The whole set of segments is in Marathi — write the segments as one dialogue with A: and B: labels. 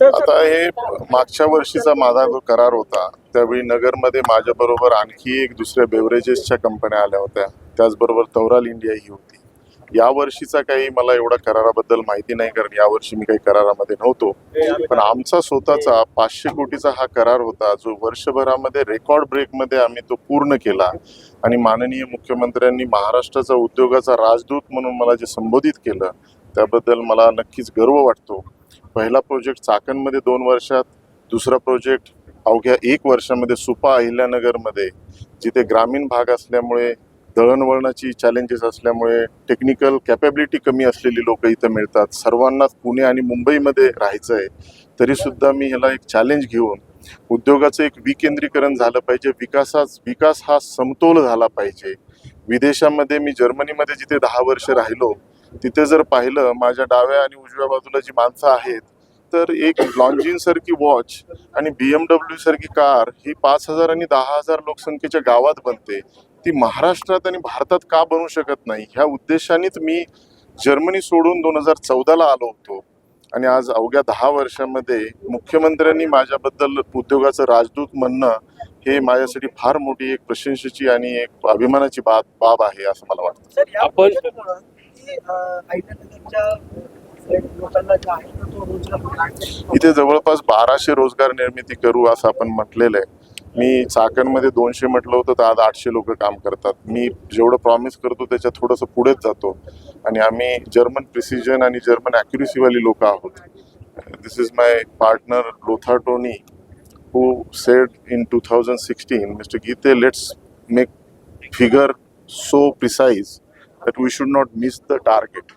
A: आता हे मागच्या वर्षीचा माझा जो करार होता त्यावेळी नगरमध्ये माझ्या बरोबर आणखी एक दुसऱ्या बेवरेजेसच्या कंपन्या आल्या होत्या, त्याचबरोबर तौराल इंडिया ही होती. या वर्षीचा काही मला एवढा कराराबद्दल माहिती नाही, कारण यावर्षी मी काही करारामध्ये नव्हतो. पण आमचा स्वतःचा 500 कोटीचा हा करार होता, जो वर्षभरामध्ये रेकॉर्ड ब्रेकमध्ये आम्ही तो पूर्ण केला. आणि माननीय मुख्यमंत्र्यांनी महाराष्ट्राचा उद्योगाचा राजदूत म्हणून मला जे संबोधित केलं त्याबद्दल मला नक्कीच गर्व वाटतो. पहिला प्रोजेक्ट चाकणमध्ये 2 वर्षात, दुसरा प्रोजेक्ट अवघ्या 1 वर्षामध्ये सुपा अहिल्यानगरमध्ये, जिथे ग्रामीण भाग असल्यामुळे दळणवळणाची चॅलेंजेस असल्यामुळे टेक्निकल कॅपॅबिलिटी कमी असलेली लोक इथं मिळतात. सर्वांनाच पुणे आणि मुंबईमध्ये राहायचं आहे, तरीसुद्धा मी ह्याला एक चॅलेंज घेऊन उद्योगाचं एक विकेंद्रीकरण झालं पाहिजे, विकास हा समतोल झाला पाहिजे. विदेशामध्ये मी जर्मनीमध्ये जिथे 10 वर्ष राहिलो तिथे जर पाहिलं, माझ्या डाव्या आणि उजव्या बाजूला जी माणसं आहेत, तर एक लॉन्जिन सारखी वॉच आणि BMW सारखी कार ही 5,000 आणि 10,000 लोकसंख्येच्या गावात बनते. ती महाराष्ट्रात आणि भारतात का बनू शकत नाही, ह्या उद्देशानेच मी जर्मनी सोडून 2014ला आलो होतो. आणि आज अवघ्या 10 वर्षामध्ये मुख्यमंत्र्यांनी माझ्याबद्दल उद्योगाचं राजदूत म्हणणं हे माझ्यासाठी फार मोठी एक प्रशंसेची आणि एक अभिमानाची बाब आहे असं मला वाटतं.
B: आपण
A: इथे जवळपास 1200 रोजगार निर्मिती करू असं आपण म्हटलेलं आहे. मी चाकणमध्ये 200 म्हटलं होतं, तर आज 800 लोक काम करतात. मी जेवढं प्रॉमिस करतो त्याच्या थोडंसं पुढेच जातो. आणि आम्ही जर्मन प्रिसिजन आणि जर्मन ॲक्युरेसीवाली लोक आहोत. This is my partner Lothar Tony, who said in 2016, Mr. Gite, let's make figure so precise that we should not miss the target.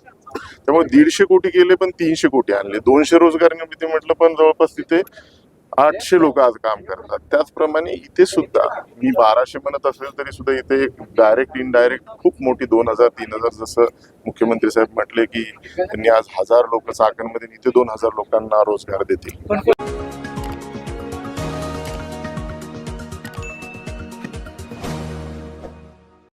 A: त्यामुळे 150 कोटी केले पण 300 कोटी आणले. 200 रोजगार निर्मिती म्हटलं पण जवळपास तिथे 800 लोक आज काम करतात. त्याचप्रमाणे इथे सुद्धा मी 1200 म्हणत असेल तरी सुद्धा इथे एक डायरेक्ट इनडायरेक्ट खूप मोठी 2000-3000, जसं मुख्यमंत्री साहेब म्हटले की त्यांनी आज 1000 लोक चाकणमध्ये, इथे 2000 लोकांना रोजगार देतील.